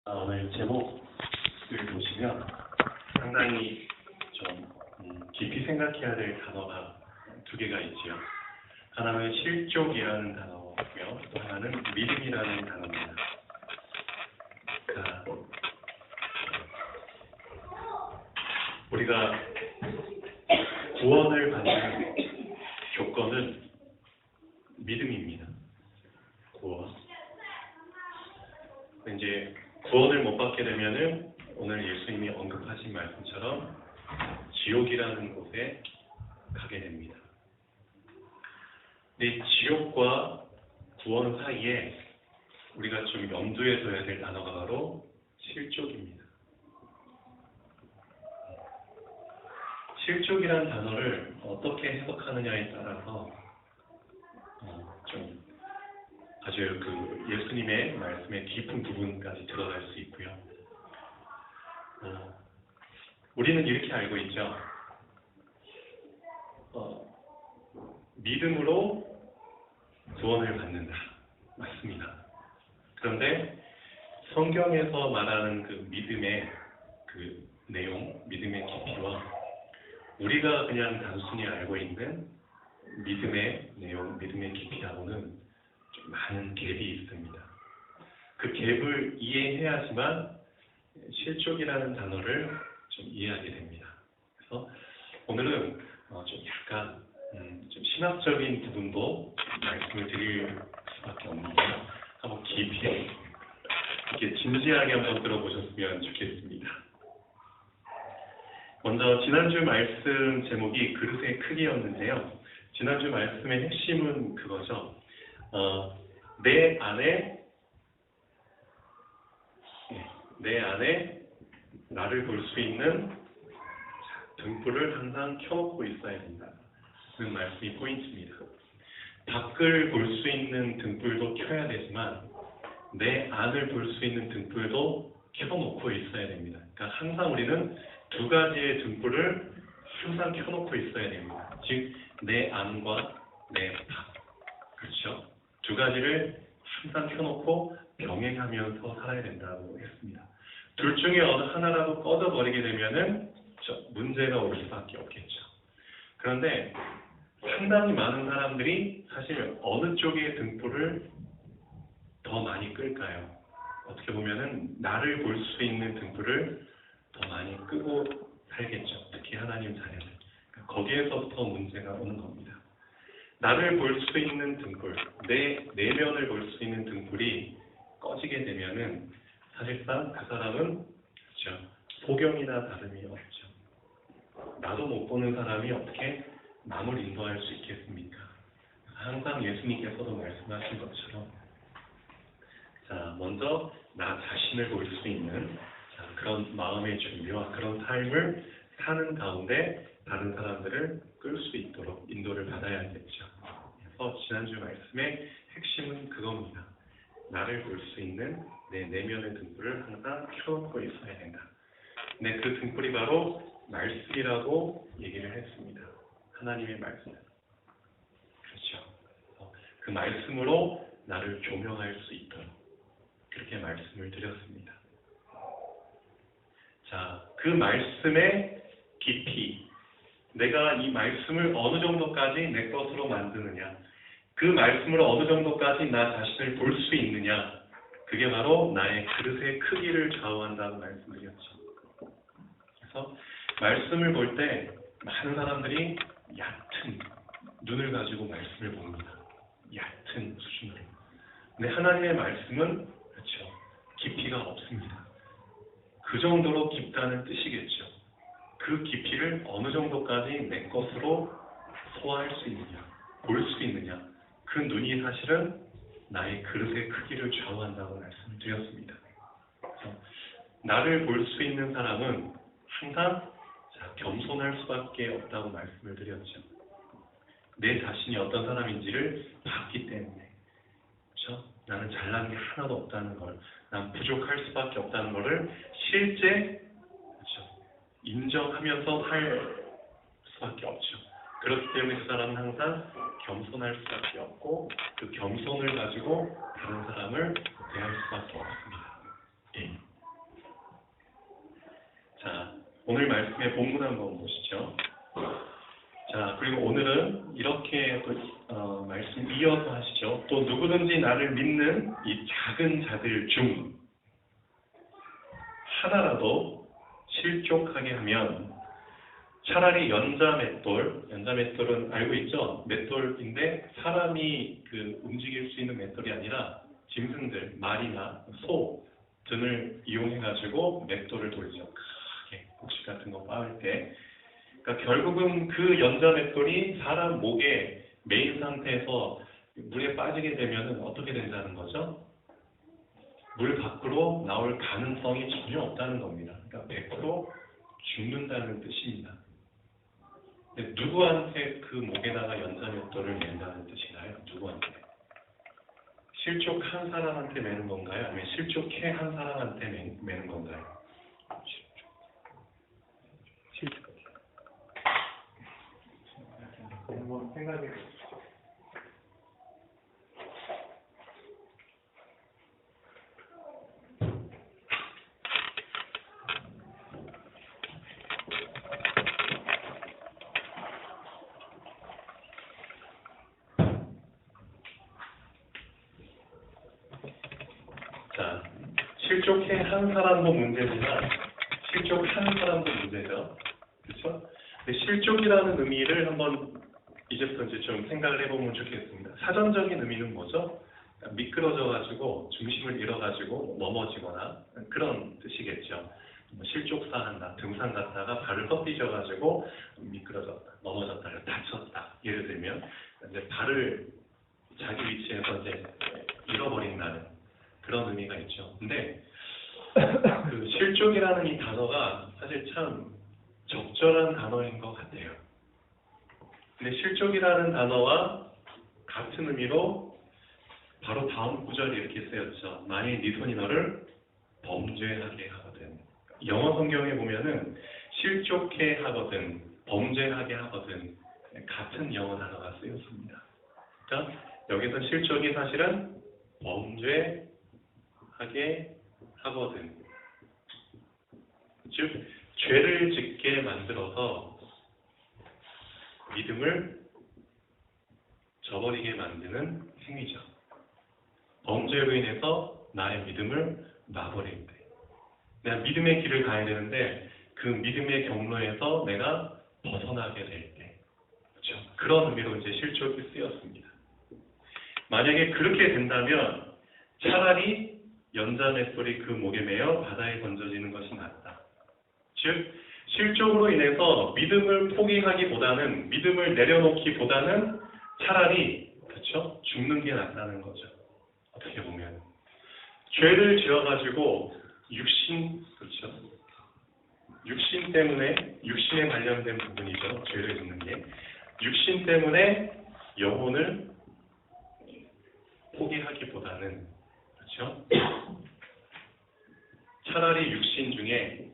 오늘 제목을 보시면 상당히 좀 깊이 생각해야 될 단어가 두 개가 있지요. 하나는 실족이라는 단어고요. 또 하나는 믿음이라는 단어입니다. 우리가 구원을 받는 조건은 믿음입니다. 구원. 이제 구원을 못 받게 되면은 오늘 예수님이 언급하신 말씀처럼 지옥이라는 곳에 가게 됩니다. 근데 지옥과 구원 사이에 우리가 좀 염두에 둬야 될 단어가 바로 실족입니다. 실족이라는 단어를 어떻게 해석하느냐에 따라서 좀 아주 그 예수님의 말씀의 깊은 부분까지 들어갈 수 있고요. 우리는 이렇게 알고 있죠. 믿음으로 구원을 받는다. 맞습니다. 그런데 성경에서 말하는 그 믿음의 그 내용, 믿음의 깊이와 우리가 그냥 단순히 알고 있는 믿음의 내용, 믿음의 깊이하고는 좀 많은 갭이 있습니다. 그 갭을 이해해야지만 실족이라는 단어를 좀 이해하게 됩니다. 그래서 오늘은 좀 약간 좀 신학적인 부분도 말씀을 드릴 수밖에 없는데 한번 깊이 이렇게 진지하게 한번 들어보셨으면 좋겠습니다. 먼저 지난주 말씀 제목이 그릇의 크기였는데요. 지난주 말씀의 핵심은 그거죠. 내 안에 나를 볼 수 있는 등불을 항상 켜놓고 있어야 된다. 그 말씀이 포인트입니다. 밖을 볼 수 있는 등불도 켜야 되지만 내 안을 볼 수 있는 등불도 켜놓고 있어야 됩니다. 그러니까 항상 우리는 두 가지의 등불을 항상 켜놓고 있어야 됩니다. 즉 내 안과 내 밖. 그렇죠? 두 가지를 항상 켜놓고 병행하면서 살아야 된다고 했습니다. 둘 중에 어느 하나라도 꺼져버리게 되면은 문제가 올 수밖에 없겠죠. 그런데 상당히 많은 사람들이 사실 어느 쪽의 등불을 더 많이 끌까요? 어떻게 보면은 나를 볼 수 있는 등불을 더 많이 끄고 살겠죠. 특히 하나님 자녀는. 거기에서부터 문제가 오는 겁니다. 나를 볼 수 있는 등불, 내 내면을 볼 수 있는 등불이 꺼지게 되면은 사실상 그 사람은 그렇죠. 소경이나 다름이 없죠. 나도 못 보는 사람이 어떻게 남을 인도할 수 있겠습니까? 항상 예수님께서도 말씀하신 것처럼 먼저 나 자신을 볼 수 있는 그런 마음의 준비와 그런 삶을 사는 가운데 다른 사람들을 끌 수 있도록 인도를 받아야겠죠. 그래서 지난주 말씀의 핵심은 그겁니다. 나를 볼 수 있는 내 내면의 등불을 항상 켜놓고 있어야 된다. 근데 그 등불이 바로 말씀이라고 얘기를 했습니다. 하나님의 말씀. 그렇죠. 그 말씀으로 나를 조명할 수 있도록 그렇게 말씀을 드렸습니다. 그 말씀의 깊이, 내가 이 말씀을 어느 정도까지 내 것으로 만드느냐, 그 말씀으로 어느 정도까지 나 자신을 볼 수 있느냐, 그게 바로 나의 그릇의 크기를 좌우한다고 말씀드렸죠. 그래서 말씀을 볼 때 많은 사람들이 얕은 눈을 가지고 말씀을 봅니다. 얕은 수준으로. 근데 하나님의 말씀은 그렇죠. 깊이가 없습니다. 그 정도로 깊다는 뜻이겠죠. 그 깊이를 어느 정도까지 내 것으로 소화할 수 있느냐, 볼 수 있느냐, 그 눈이 사실은 나의 그릇의 크기를 좌우한다고 말씀을 드렸습니다. 그래서 나를 볼 수 있는 사람은 항상 겸손할 수밖에 없다고 말씀을 드렸죠. 내 자신이 어떤 사람인지를 봤기 때문에, 그렇죠? 나는 잘난 게 하나도 없다는 걸, 난 부족할 수밖에 없다는 것을 실제 그렇죠? 인정하면서 살 수밖에 없죠. 그렇기 때문에 그 사람은 항상 겸손할 수밖에 없고 그 겸손을 가지고 다른 사람을 대할 수밖에 없습니다. 예. 오늘 말씀의 본문 한번 보시죠. 자, 그리고 오늘은 이렇게 또 말씀 이어서 하시죠. 또 누구든지 나를 믿는 이 작은 자들 중 하나라도 실족하게 하면 차라리 연자맷돌은 알고 있죠? 맷돌인데 사람이 움직일 수 있는 맷돌이 아니라 짐승들, 말이나 소 등을 이용해가지고 맷돌을 돌죠. 크게 곡식 같은 거 빻을 때. 그러니까 결국은 그 연자맷돌이 사람 목에 매인 상태에서 물에 빠지게 되면 어떻게 된다는 거죠? 물 밖으로 나올 가능성이 전혀 없다는 겁니다. 그러니까 100% 죽는다는 뜻입니다. 근데 누구한테 그 목에다가 연자맷돌을 맨다는 뜻인가요? 누구한테? 실족한 사람한테 매는 건가요? 아니면 실족해 한 사람한테 매는 건가요? 실족. 한번 생각해 보시죠. 자, 실족해 한 사람도 문제지만 실족한 사람도 문제죠. 그렇죠? 근데 실족이라는 의미를 한번 이제부터 이제 좀 생각을 해보면 좋겠습니다. 사전적인 의미는 뭐죠? 미끄러져가지고 중심을 잃어가지고 넘어지거나 그런 뜻이겠죠. 실족사한다, 등산 갔다가 발을 헛디뎌가지고 미끄러졌다, 넘어졌다, 다쳤다. 예를 들면 이제 발을 자기 위치에서 이제 잃어버린다는 그런 의미가 있죠. 근데 그 실족이라는 이 단어가 사실 참 적절한 단어인 것 같아요. 근데 실족이라는 단어와 같은 의미로 바로 다음 구절이 이렇게 쓰였죠. 만일 네 손이 너를 범죄하게 하거든. 영어 성경에 보면은 실족해 하거든, 범죄하게 하거든 같은 영어 단어가 쓰였습니다. 그러니까 여기서 실족이 사실은 범죄하게 하거든. 즉 죄를 짓게 만들어서 믿음을 저버리게 만드는 행위죠. 범죄로 인해서 나의 믿음을 놔버릴 때, 내가 믿음의 길을 가야 되는데 그 믿음의 경로에서 내가 벗어나게 될 때, 그렇죠? 그런 의미로 이제 실족이 쓰였습니다. 만약에 그렇게 된다면 차라리 연자맷돌이 그 목에 매여 바다에 던져지는 것이 낫다. 즉 실족으로 인해서 믿음을 포기하기보다는, 믿음을 내려놓기보다는 차라리, 그렇죠? 죽는 게 낫다는 거죠. 어떻게 보면 죄를 지어가지고 그렇죠? 육신 때문에, 육신에 관련된 부분이죠. 죄를 짓는 게 육신 때문에 영혼을 포기하기보다는, 그렇죠? 차라리 육신 중에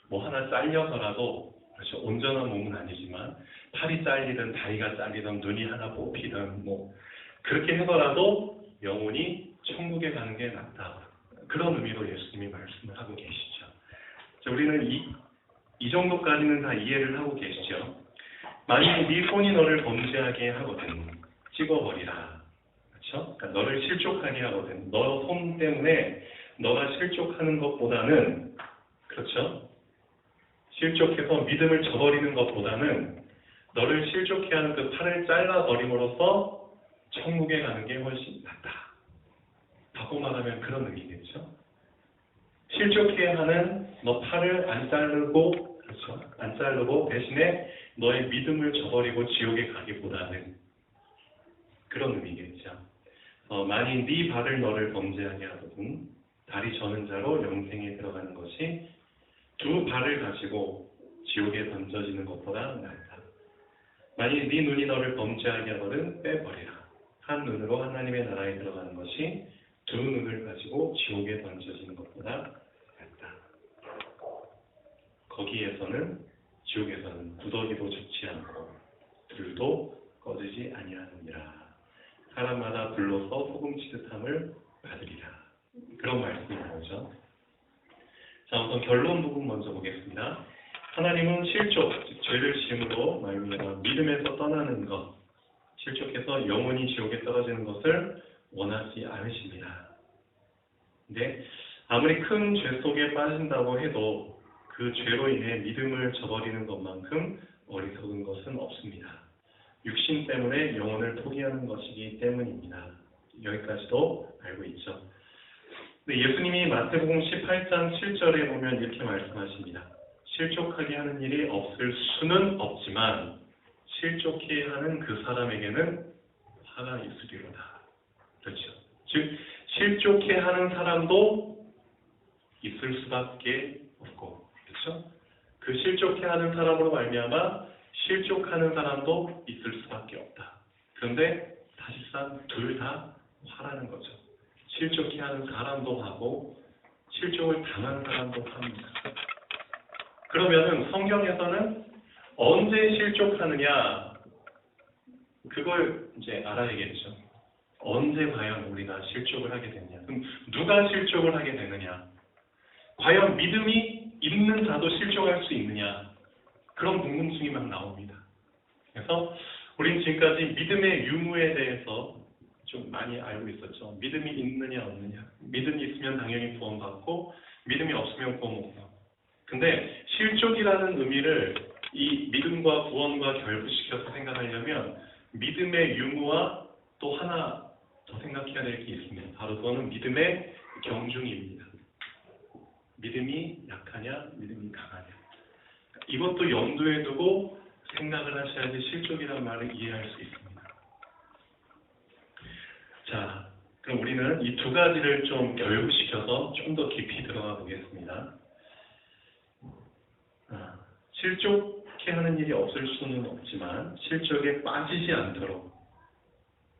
뭐 하나 잘려서라도, 그렇죠? 온전한 몸은 아니지만 팔이 잘리든 다리가 잘리든 눈이 하나 뽑히든 뭐 그렇게 해서라도 영혼이 천국에 가는 게 낫다. 그런 의미로 예수님이 말씀을 하고 계시죠. 자, 우리는 이 정도까지는 다 이해를 하고 계시죠. 만약 네 손이 너를 범죄하게 하거든 찍어버리라. 그렇죠? 그러니까 너를 실족하게 하거든. 너 손 때문에 너가 실족하는 것보다는, 그렇죠? 실족해서 믿음을 저버리는 것보다는 너를 실족해 하는 그 팔을 잘라버림으로써 천국에 가는 게 훨씬 낫다. 바꿔 말하면 그런 의미겠죠. 실족해 하는 너 팔을 안 자르고, 그렇죠? 안 자르고 대신에 너의 믿음을 저버리고 지옥에 가기보다는, 그런 의미겠죠. 만일 네 발을 너를 범죄하게 하거든 다리 저는 자로 영생에 들어가는 것이 두 발을 가지고 지옥에 던져지는 것보다 낫다. 만일 네 눈이 너를 범죄하게 하거든 빼버리라. 한 눈으로 하나님의 나라에 들어가는 것이 두 눈을 가지고 지옥에 던져지는 것보다 낫다. 거기에서는, 지옥에서는 구더기도 죽지 않고 불도 꺼지지 아니하느니라. 사람마다 불로서 소금 치듯함을 받으리라. 그런 말씀이 나오죠. 자, 우선 결론 부분 먼저 보겠습니다. 하나님은 실족, 즉 죄를 지음으로 말미암아 믿음에서 떠나는 것, 실족해서 영원히 지옥에 떨어지는 것을 원하지 않으십니다. 근데 아무리 큰 죄 속에 빠진다고 해도 그 죄로 인해 믿음을 저버리는 것만큼 어리석은 것은 없습니다. 육신 때문에 영혼을 포기하는 것이기 때문입니다. 여기까지도 알고 있죠. 근데 예수님이 마태복음 18장 7절에 보면 이렇게 말씀하십니다. 실족하게 하는 일이 없을 수는 없지만 실족해 하는 그 사람에게는 화가 있으리로다. 그렇죠. 즉 실족해 하는 사람도 있을 수밖에 없고, 그렇죠? 그 실족해 하는 사람으로 말미암아 실족하는 사람도 있을 수밖에 없다. 그런데 사실상 둘 다 화라는 거죠. 실족해 하는 사람도 하고 실족을 당한 사람도 합니다. 그러면은 성경에서는 언제 실족하느냐, 그걸 이제 알아야겠죠. 언제 과연 우리가 실족을 하게 되느냐, 그럼 누가 실족을 하게 되느냐, 과연 믿음이 있는 자도 실족할 수 있느냐, 그런 궁금증이 막 나옵니다. 그래서 우린 지금까지 믿음의 유무에 대해서 좀 많이 알고 있었죠. 믿음이 있느냐 없느냐, 믿음이 있으면 당연히 구원받고 믿음이 없으면 구원 못 받고. 근데 실족이라는 의미를 이 믿음과 구원과 결부시켜서 생각하려면 믿음의 유무와 또 하나 더 생각해야 될 게 있습니다. 바로 그거는 믿음의 경중입니다. 믿음이 약하냐, 믿음이 강하냐. 이것도 염두에 두고 생각을 하셔야지 실족이라는 말을 이해할 수 있습니다. 자, 그럼 우리는 이 두 가지를 좀 결부시켜서 좀 더 깊이 들어가 보겠습니다. 실족해 하는 일이 없을 수는 없지만 실족에 빠지지 않도록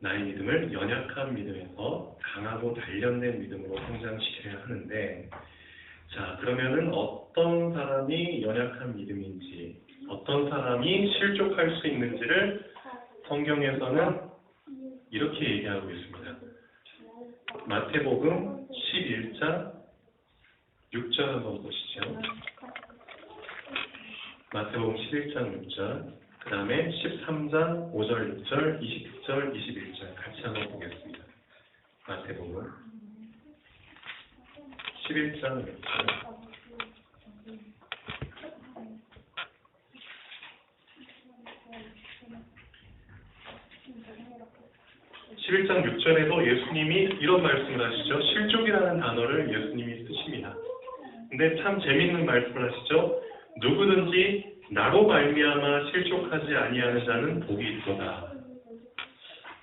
나의 믿음을 연약한 믿음에서 강하고 단련된 믿음으로 성장시켜야 하는데, 자, 그러면은 어떤 사람이 연약한 믿음인지, 어떤 사람이 실족할 수 있는지를 성경에서는 이렇게 얘기하고 있습니다. 마태복음 11장 6절 한번 보시죠. 마태복음 11장 6절, 그 다음에 13장 5절, 6절, 20절, 21절 같이 한번 보겠습니다. 마태복음 11장 6절. 11장 6절에도 예수님이 이런 말씀을 하시죠. 실족이라는 단어를 예수님이 쓰십니다. 근데 참 재밌는 말씀을 하시죠. 누구든지 나로 말미암아 실족하지 아니하는 자는 복이 있도다.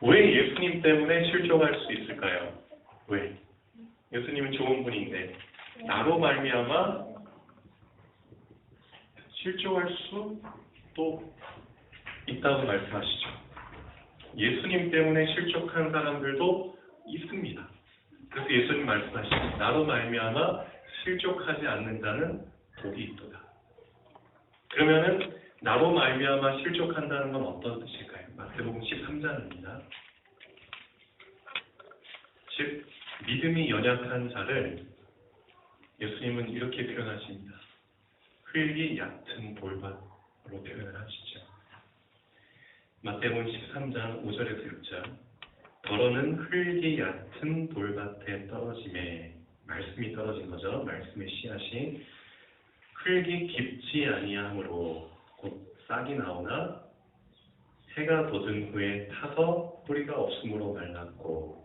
왜 예수님 때문에 실족할 수 있을까요? 왜? 예수님은 좋은 분인데 나로 말미암아 실족할 수도 있다고 말씀하시죠. 예수님 때문에 실족한 사람들도 있습니다. 그래서 예수님 말씀하시죠. 나로 말미암아 실족하지 않는 자는 복이 있도다. 그러면은 나로 말미암아 실족한다는 건 어떤 뜻일까요? 마태복음 13장입니다. 즉 믿음이 연약한 자를 예수님은 이렇게 표현하십니다. 흙이 얕은 돌밭으로 표현을 하시죠. 마태복음 13장 5절에서 6절. 더러는 흙이 얕은 돌밭에 떨어짐에, 말씀이 떨어진 거죠. 말씀의 씨앗이 흙이 깊지 아니하므로 곧 싹이 나오나 해가 돋은 후에 타서 뿌리가 없으므로 말랐고,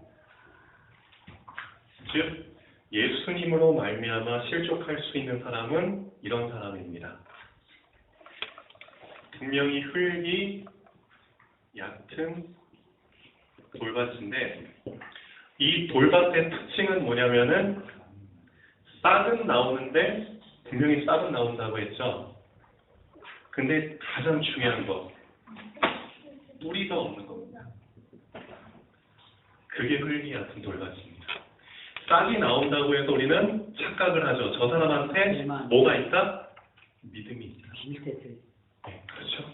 즉 예수님으로 말미암아 실족할 수 있는 사람은 이런 사람입니다. 분명히 흙이 얕은 돌밭인데 이 돌밭의 특징은 뭐냐면은 싹은 나오는데, 분명히 싹은 나온다고 했죠. 근데 가장 중요한 거, 뿌리가 없는 겁니다. 그게 흙이 얕은 돌밭입니다. 싹이 나온다고 해서 우리는 착각을 하죠. 저 사람한테 뭐가 있다? 믿음이 있다. 네, 그렇죠.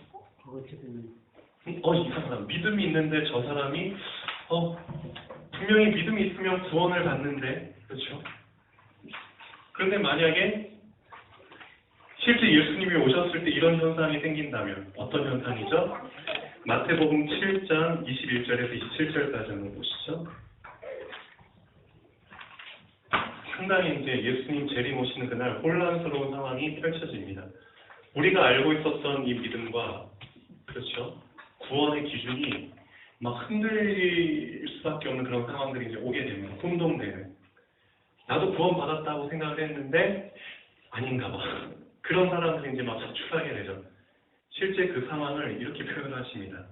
이상하다. 믿음이 있는데 저 사람이 분명히 믿음이 있으면 구원을 받는데, 그렇죠? 그런데 만약에 실제 예수님이 오셨을 때 이런 현상이 생긴다면 어떤 현상이죠? 마태복음 7장 21절에서 27절까지 한번 보시죠. 상당히 이제 예수님 재림 오시는 그날 혼란스러운 상황이 펼쳐집니다. 우리가 알고 있었던 이 믿음과 그렇죠? 구원의 기준이 막 흔들릴 수밖에 없는 그런 상황들이 이제 오게 됩니다. 혼동되는. 나도 구원 받았다고 생각을 했는데 아닌가 봐. 그런 사람들이 이제 막 사출하게 되죠. 실제 그 상황을 이렇게 표현하십니다.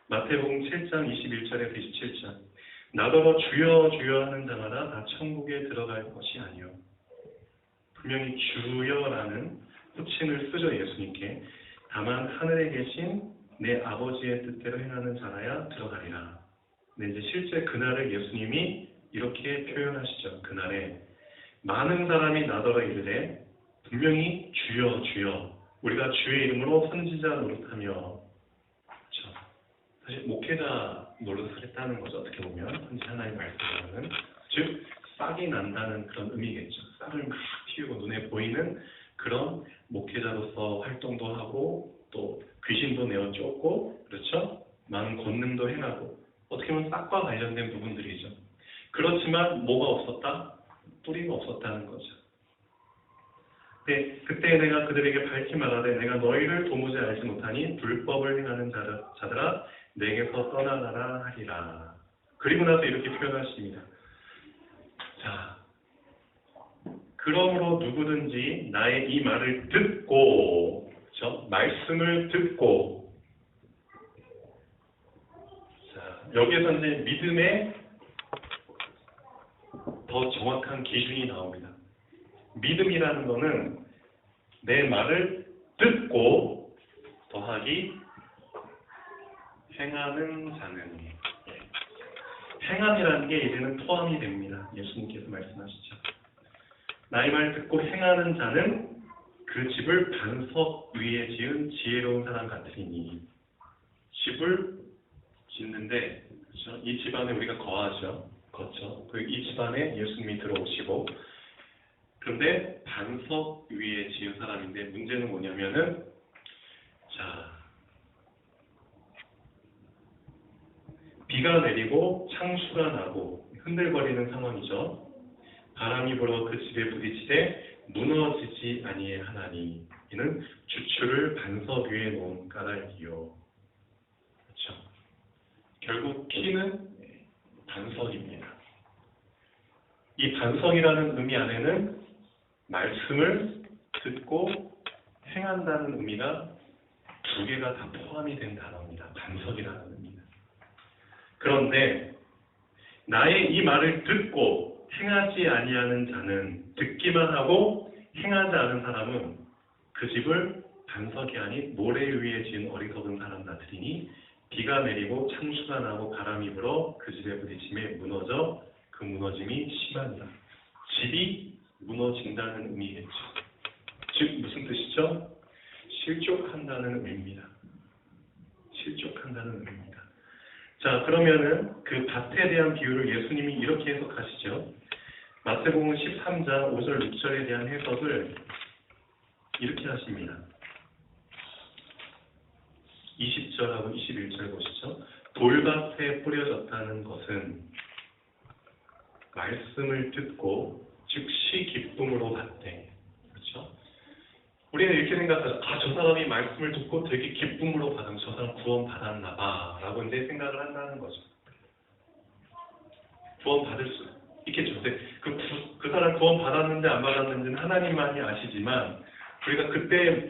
마태복음 7장 21절에서 27절. 나더러 주여 주여 하는 자마다 다 천국에 들어갈 것이 아니요. 분명히 주여라는 호칭을 쓰죠, 예수님께. 다만 하늘에 계신 내 아버지의 뜻대로 행하는 자라야 들어가리라. 근데 이제 실제 그날을 예수님이 이렇게 표현하시죠. 그날에 많은 사람이 나더러 이르되 분명히 주여 주여 우리가 주의 이름으로 선지자 노릇하며, 그렇죠. 사실 목회자 노릇을 했다는 거죠. 어떻게 보면 선지 하나의 말씀은 즉 싹이 난다는 그런 의미겠죠. 싹을 막 틔우고 눈에 보이는 그런 목회자로서 활동도 하고 또 귀신도 내어 쫓고, 그렇죠. 많은 권능도 행하고 어떻게 보면 싹과 관련된 부분들이죠. 그렇지만 뭐가 없었다? 뿌리가 없었다는 거죠. 네, 그때 내가 그들에게 밝히 말하되 내가 너희를 도무지 알지 못하니 불법을 행하는 자들아 내게서 떠나가라 하리라. 그리고 나서 이렇게 표현하십니다. 자, 그러므로 누구든지 나의 이 말을 듣고, 그렇죠? 말씀을 듣고, 자, 여기에서 이제 믿음의 더 정확한 기준이 나옵니다. 믿음이라는 거는 내 말을 듣고 더하기 행하는 자는, 행함이라는 게 이제는 포함이 됩니다. 예수님께서 말씀하시죠. 나의 말 듣고 행하는 자는 그 집을 반석 위에 지은 지혜로운 사람 같으니. 집을 짓는데, 그렇죠? 이 집안에 우리가 거하죠. 그렇죠. 이 집안에 예수님이 들어오시고, 그런데 반석 위에 지은 사람인데 문제는 뭐냐면은, 자, 비가 내리고 창수가 나고 흔들거리는 상황이죠. 바람이 불어 그 집에 부딪히되 무너지지 아니하나니 이는 주추를 반석 위에 놓은 까닭이요. 그렇죠. 결국 키는 반석입니다. 이 반석이라는 의미 안에는 말씀을 듣고 행한다는 의미가 두 개가 다 포함이 된 단어입니다. 반석이라는 의미는. 그런데 나의 이 말을 듣고 행하지 아니하는 자는, 듣기만 하고 행하지 않은 사람은 그 집을 반석이 아닌 모래 위에 지은 어리석은 사람 같으니 비가 내리고 창수가 나고 바람이 불어 그 집에 부딪힘에 무너져 그 무너짐이 심하니라. 집이 무너진다는 의미겠죠. 즉 무슨 뜻이죠? 실족한다는 의미입니다. 실족한다는 의미입니다. 자, 그러면은 그 밭에 대한 비유를 예수님이 이렇게 해석하시죠. 마태복음 13장 5절 6절에 대한 해석을 이렇게 하십니다. 20절하고 21절 보시죠. 돌밭에 뿌려졌다는 것은 말씀을 듣고 즉시 기쁨으로 받되, 그렇죠? 우리는 이렇게 생각하죠. 아, 저 사람이 말씀을 듣고 되게 기쁨으로 받으면 저 사람 구원 받았나 봐 라고 이제 생각을 한다는 거죠. 구원 받을 수 있겠죠. 근데 그 사람 구원 받았는지 안 받았는지는 하나님만이 아시지만 우리가 그때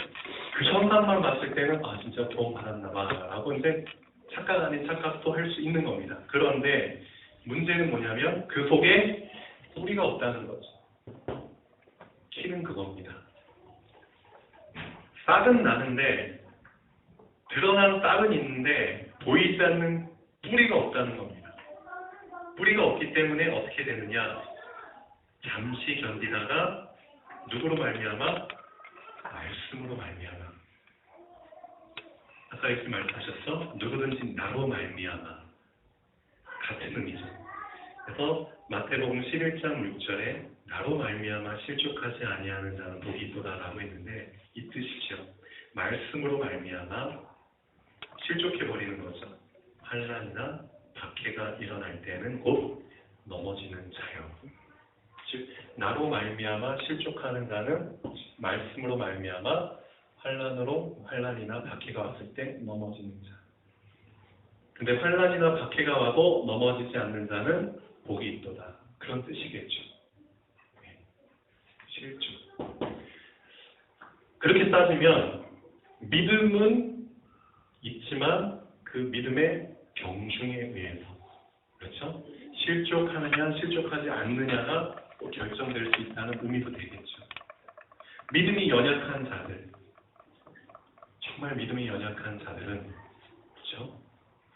그 현상만 봤을 때는 아, 진짜 구원 받았나 봐 라고 이제 착각 아닌 착각도 할 수 있는 겁니다. 그런데 문제는 뭐냐면 그 속에 뿌리가 없다는 거죠. 키는 그겁니다. 싹은 나는데, 드러난 싹은 있는데 보이지 않는 뿌리가 없다는 겁니다. 뿌리가 없기 때문에 어떻게 되느냐? 잠시 견디다가 누구로 말미암아? 말씀으로 말미암아. 아까 예수님 말씀하셨어? 누구든지 나로 말미암아. 같은 의미죠. 그래서 마태복음 11장 6절에 나로 말미암아 실족하지 아니하는 자는 복이 있도다라고 했는데 이 뜻이죠. 말씀으로 말미암아 실족해버리는 거죠. 환난이나 박해가 일어날 때는 곧 넘어지는 자요. 즉 나로 말미암아 실족하는 자는 말씀으로 말미암아 환난이나 박해가 왔을 때 넘어지는 자. 근데 환난이나 박해가 와도 넘어지지 않는 자는 복이 있도다. 그런 뜻이겠죠. 실족. 그렇게 따지면 믿음은 있지만 그 믿음의 경중에 의해서 그렇죠? 실족하느냐 실족하지 않느냐가 또 결정될 수 있다는 의미도 되겠죠. 믿음이 연약한 자들, 정말 믿음이 연약한 자들은 그렇죠?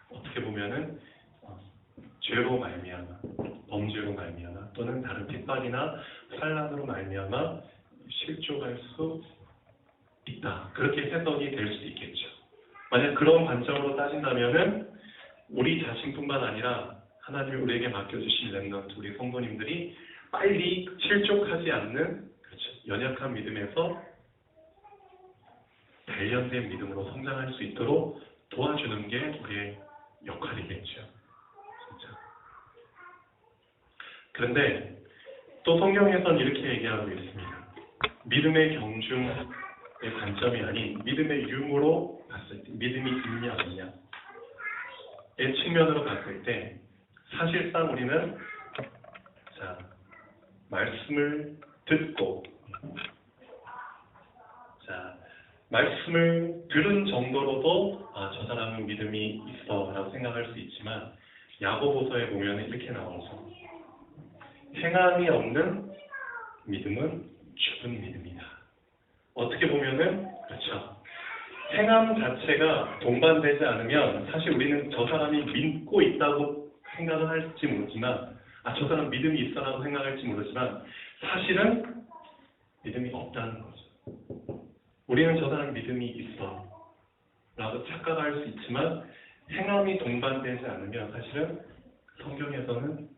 어떻게 보면은 죄로 말미암아, 범죄로 말미암아 또는 다른 핍박이나 환난으로 말미암아 실족할 수 있다. 그렇게 해석이 될 수 있겠죠. 만약 그런 관점으로 따진다면은 우리 자신뿐만 아니라 하나님이 우리에게 맡겨주신 렘넌트 우리 성도님들이 빨리 실족하지 않는 그렇죠. 연약한 믿음에서 단련된 믿음으로 성장할 수 있도록 도와주는 게 우리의 역할이겠죠. 진짜. 그런데 또 성경에서는 이렇게 얘기하고 있습니다. 믿음의 경중의 관점이 아닌 믿음의 유무로 봤을 때 믿음이 있냐 없냐의 측면으로 봤을 때 사실상 우리는 자 말씀을 듣고 자 말씀을 들은 정도로도 저 사람은 믿음이 있어 라고 생각할 수 있지만 야고보서에 보면 이렇게 나오죠. 행함이 없는 믿음은 죽은 믿음이다. 어떻게 보면은 그렇죠. 행함 자체가 동반되지 않으면 사실 우리는 저 사람이 믿고 있다고 생각을 할지 모르지만 저 사람 믿음이 있어라고 생각할지 모르지만 사실은 믿음이 없다는 거죠. 우리는 저 사람 믿음이 있어 라고 착각할 수 있지만 행함이 동반되지 않으면 사실은 성경에서는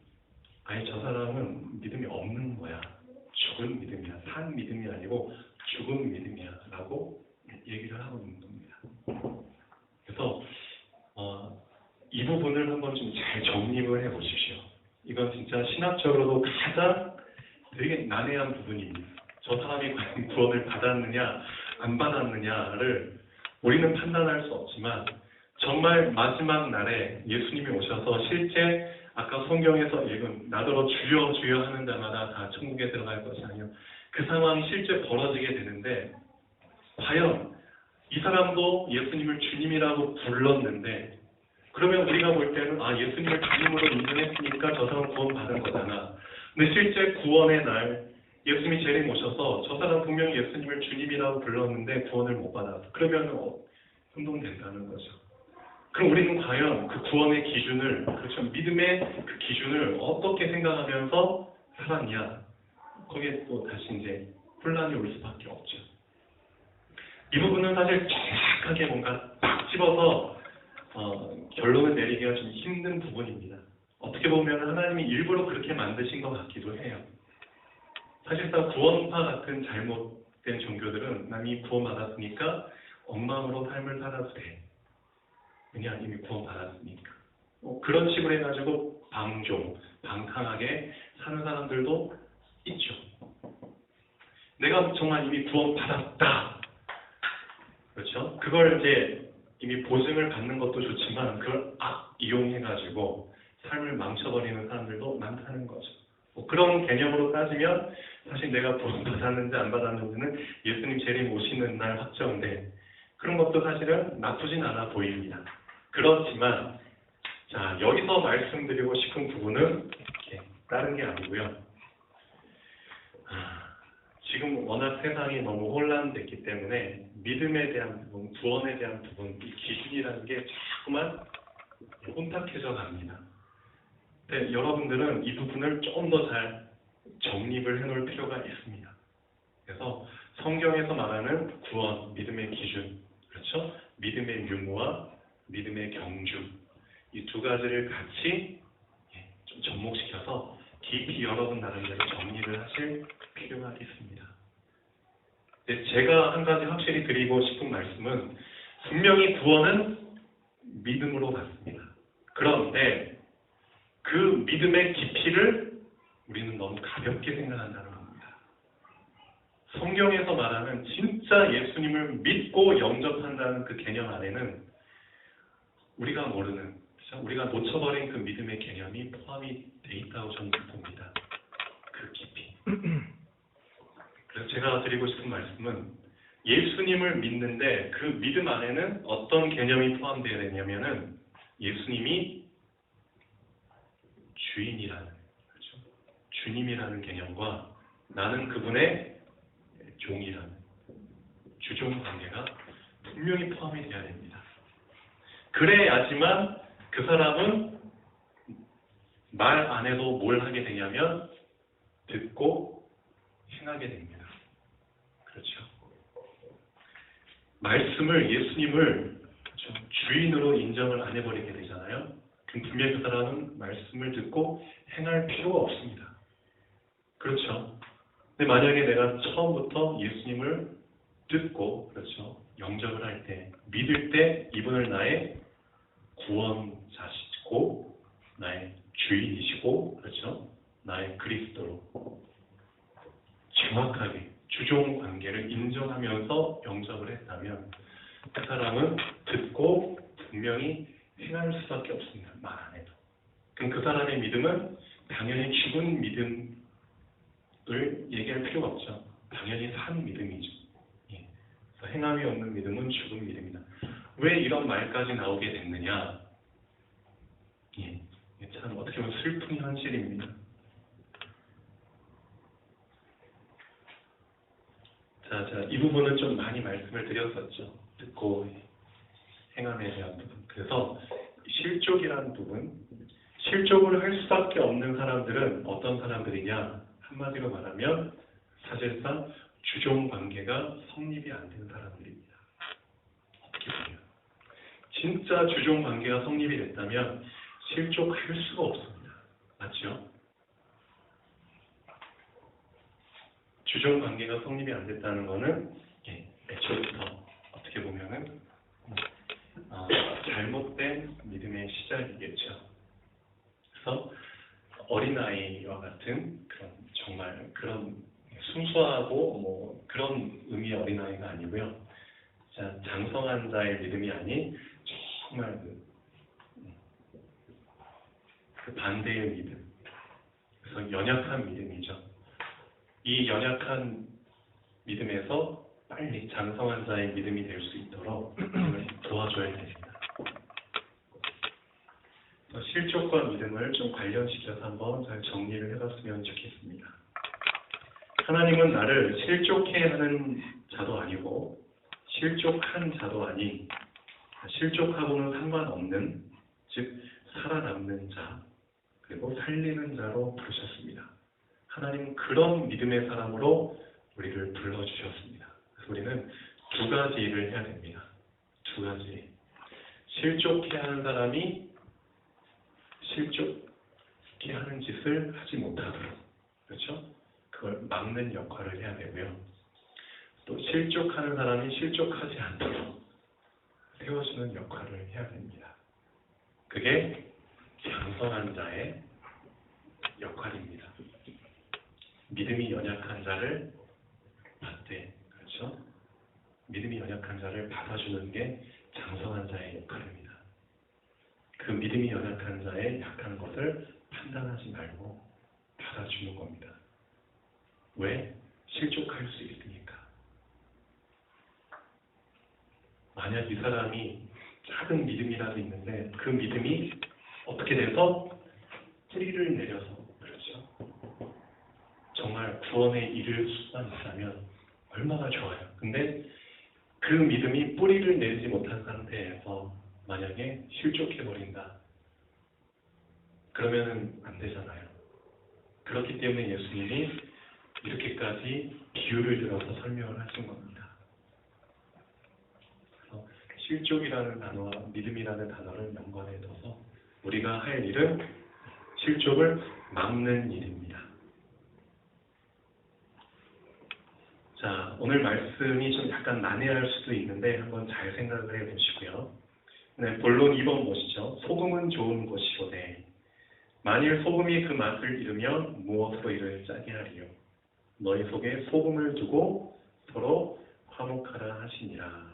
아니 저 사람은 믿음이 없는 거야. 죽은 믿음이야. 산 믿음이 아니고 죽은 믿음이야 라고 얘기를 하고 있는 겁니다. 그래서 이 부분을 한번 좀 잘 정립을 해 보십시오. 이건 진짜 신학적으로도 가장 되게 난해한 부분입니다. 저 사람이 과연 구원을 받았느냐 안 받았느냐를 우리는 판단할 수 없지만 정말 마지막 날에 예수님이 오셔서 실제 아까 성경에서 읽은 나더러 주여 주여 하는 자마다 다 천국에 들어갈 것이 아니요 그 상황이 실제 벌어지게 되는데 과연 이 사람도 예수님을 주님이라고 불렀는데 그러면 우리가 볼 때는 예수님을 주님으로 인정했으니까 저 사람 구원 받은 거잖아. 근데 실제 구원의 날 예수님이 재림 오셔서 저 사람 분명히 예수님을 주님이라고 불렀는데 구원을 못 받았어. 그러면 혼동된다는 거죠. 그럼 우리는 과연 그 구원의 기준을 그렇죠. 믿음의 그 기준을 어떻게 생각하면서 살았냐. 거기에 또 다시 이제 혼란이 올 수밖에 없죠. 이 부분은 사실 정확하게 뭔가 딱 집어서 결론을 내리기가 좀 힘든 부분입니다. 어떻게 보면 하나님이 일부러 그렇게 만드신 것 같기도 해요. 사실상 구원파 같은 잘못된 종교들은 남이 구원받았으니까 엉망으로 삶을 살아도 돼. 왜냐 이미 구원받았으니까. 그런 식으로 해가지고 방탕하게 사는 사람들도 있죠. 내가 정말 이미 구원받았다. 그렇죠? 그걸 이제 이미 보증을 받는 것도 좋지만 그걸 이용해가지고 삶을 망쳐버리는 사람들도 많다는 거죠. 그런 개념으로 따지면 사실 내가 구원받았는지 안 받았는지는 예수님 재림 오시는 날 확정돼. 그런 것도 사실은 나쁘진 않아 보입니다. 그렇지만 자 여기서 말씀드리고 싶은 부분은 다른 게 아니고요. 지금 워낙 세상이 너무 혼란됐기 때문에 믿음에 대한 부분, 구원에 대한 부분, 이 기준이라는 게 자꾸만 혼탁해져 갑니다. 근데 여러분들은 이 부분을 조금 더 잘 정립을 해놓을 필요가 있습니다. 그래서 성경에서 말하는 구원, 믿음의 기준, 그렇죠? 믿음의 유무와 믿음의 경중, 이 두 가지를 같이 좀 접목시켜서 깊이 여러분 나름대로 정리를 하실 필요가 있습니다. 제가 한 가지 확실히 드리고 싶은 말씀은 분명히 구원은 믿음으로 받습니다. 그런데 그 믿음의 깊이를 우리는 너무 가볍게 생각한다는 겁니다. 성경에서 말하는 진짜 예수님을 믿고 영접한다는 그 개념 안에는 우리가 모르는, 우리가 놓쳐버린 그 믿음의 개념이 포함이 돼 있다고 저는 봅니다. 그 깊이. 그래서 제가 드리고 싶은 말씀은 예수님을 믿는데 그 믿음 안에는 어떤 개념이 포함되어야 되냐면은 예수님이 주인이라는, 그렇죠? 주님이라는 개념과 나는 그분의 종이라는 주종 관계가 분명히 포함이 되어야 됩니다. 그래야지만 그 사람은 말 안 해도 뭘 하게 되냐면 듣고 행하게 됩니다. 그렇죠? 말씀을, 예수님을 주인으로 인정을 안 해버리게 되잖아요. 그럼 분명히 그 사람은 말씀을 듣고 행할 필요가 없습니다. 그렇죠? 근데 만약에 내가 처음부터 예수님을 듣고, 그렇죠, 영접을 할 때, 믿을 때 이분을 나의 구원자시고 나의 주인이시고, 그렇죠, 나의 그리스도로 정확하게 주종 관계를 인정하면서 영접을 했다면 그 사람은 듣고 분명히 행할 수밖에 없습니다. 말 안 해도. 그럼 그 사람의 믿음은 당연히 죽은 믿음을 얘기할 필요가 없죠. 당연히 산 믿음이죠. 예. 그래서 행함이 없는 믿음은 죽은 믿음이다. 왜 이런 말까지 나오게 됐느냐? 예. 참 어떻게 보면 슬픈 현실입니다. 자, 이 부분은 좀 많이 말씀을 드렸었죠. 듣고 행함에 대한 부분. 그래서 실족이라는 부분, 실족을 할 수밖에 없는 사람들은 어떤 사람들이냐? 한마디로 말하면 사실상 주종 관계가 성립이 안 되는 사람들입니다. 어떻게 보면 진짜 주종 관계가 성립이 됐다면 실족할 수가 없습니다. 맞죠? 주종 관계가 성립이 안 됐다는 것은 애초부터 어떻게 보면은 잘못된 믿음의 시작이겠죠. 그래서 어린아이와 같은 그런 정말 그런 순수하고 뭐 그런 의미의 어린아이가 아니고요. 장성한 자의 믿음이 아닌 정말 그 반대의 믿음. 그래서 연약한 믿음이죠. 이 연약한 믿음에서 빨리 장성한 자의 믿음이 될 수 있도록 도와줘야 됩니다. 실족과 믿음을 좀 관련시켜서 한번 잘 정리를 해봤으면 좋겠습니다. 하나님은 나를 실족해 하는 자도 아니고 실족한 자도 아닌 실족하고는 상관없는, 즉 살아남는 자 그리고 살리는 자로 부르셨습니다. 하나님은 그런 믿음의 사람으로 우리를 불러주셨습니다. 그래서 우리는 두 가지 일을 해야 됩니다. 두 가지. 실족해 하는 사람이 실족해 하는 짓을 하지 못하도록, 그렇죠? 그걸 막는 역할을 해야 되고요. 또 실족하는 사람이 실족하지 않도록 세워주는 역할을 해야 됩니다. 그게 장성한 자의 역할입니다. 믿음이 연약한 자를 받되, 그렇죠? 믿음이 연약한 자를 받아주는 게 장성한 자의 역할입니다. 그 믿음이 연약한 자의 약한 것을 판단하지 말고 받아주는 겁니다. 왜? 실족할 수 있으니까. 만약 이 사람이 작은 믿음이라도 있는데 그 믿음이 어떻게 돼서 뿌리를 내려서, 그렇죠, 정말 구원에 이를 수만 있다면 얼마나 좋아요. 근데 그 믿음이 뿌리를 내리지 못한 상태에서 만약에 실족해버린다. 그러면 안 되잖아요. 그렇기 때문에 예수님이 이렇게까지 비유를 들어서 설명을 하신 겁니다. 그래서 실족이라는 단어와 믿음이라는 단어를 연관해 둬서 우리가 할 일은 실족을 막는 일입니다. 자, 오늘 말씀이 좀 약간 난해할 수도 있는데 한번 잘 생각을 해보시고요. 네, 본론 2번 보시죠. 소금은 좋은 것이로되 만일 소금이 그 맛을 잃으면 무엇으로 이를 짜게 하리요. 너희 속에 소금을 두고 서로 화목하라 하시니라.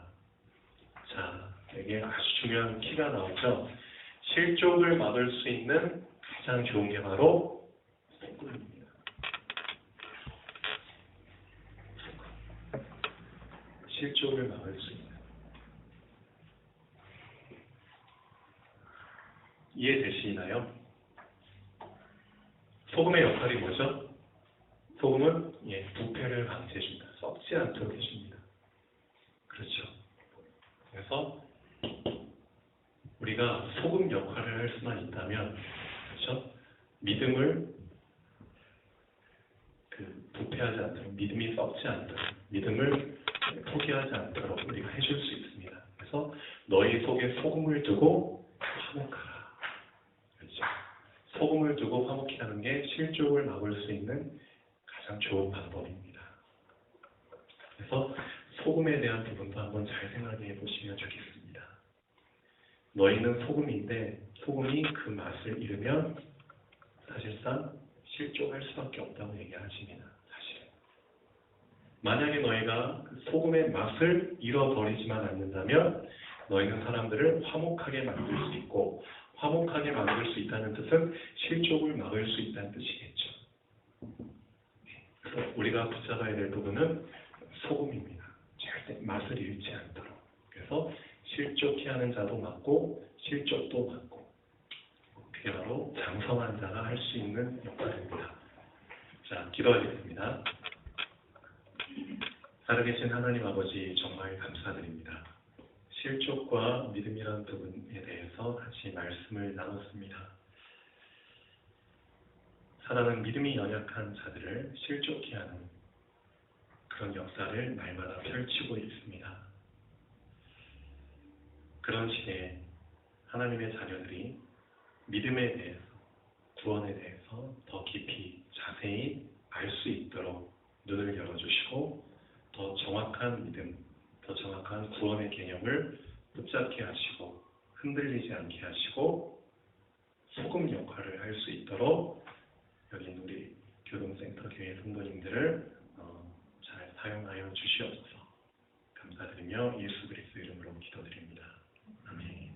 자, 여기에 아주 중요한 키가 나오죠. 실족을 막을 수 있는 가장 좋은 게 바로 소금입니다. 실족을 막을 수 있는. 이해되시나요? 소금의 역할이 뭐죠? 소금은 부패를 방지해줍니다. 썩지 않도록 해줍니다. 그렇죠. 그래서 우리가 소금 역할을 할 수만 있다면, 그렇죠? 믿음을 부패하지 않도록, 믿음이 썩지 않도록, 믿음을 포기하지 않도록 우리가 해줄 수 있습니다. 그래서 너희 속에 소금을 두고 화목하라. 그렇죠? 소금을 두고 화목히 하는 게 실족을 막을 수 있는 가장 좋은 방법입니다. 그래서 소금에 대한 부분도 한번 잘 생각해 보시면 좋겠습니다. 너희는 소금인데 소금이 그 맛을 잃으면 사실상 실족할 수밖에 없다고 얘기하십니다. 사실은. 만약에 너희가 그 소금의 맛을 잃어버리지만 않는다면 너희는 사람들을 화목하게 만들 수 있고, 화목하게 만들 수 있다는 뜻은 실족을 막을 수 있다는 뜻이겠죠. 그래서 우리가 붙잡아야 될 부분은 소금입니다. 절대 맛을 잃지 않도록. 그래서 실족케 하는 자도 막고 실족도 막고, 그게 바로 장성한 자가 할 수 있는 역할입니다. 자, 기도하겠습니다. 살아계신 하나님 아버지, 정말 감사드립니다. 실족과 믿음이라는 부분에 대해서 같이 말씀을 나눴습니다. 사단은 믿음이 연약한 자들을 실족케 하는 그런 역사를 날마다 펼치고 있습니다. 그런 시대에 하나님의 자녀들이 믿음에 대해서, 구원에 대해서 더 깊이 자세히 알 수 있도록 눈을 열어주시고, 더 정확한 믿음, 더 정확한 구원의 개념을 붙잡게 하시고 흔들리지 않게 하시고 소금 역할을 할 수 있도록 여기 우리 교동센터 교회 성도님들을 잘 사용하여 주시옵소서. 감사드리며 예수 그리스도 이름으로 기도드립니다. 아멘.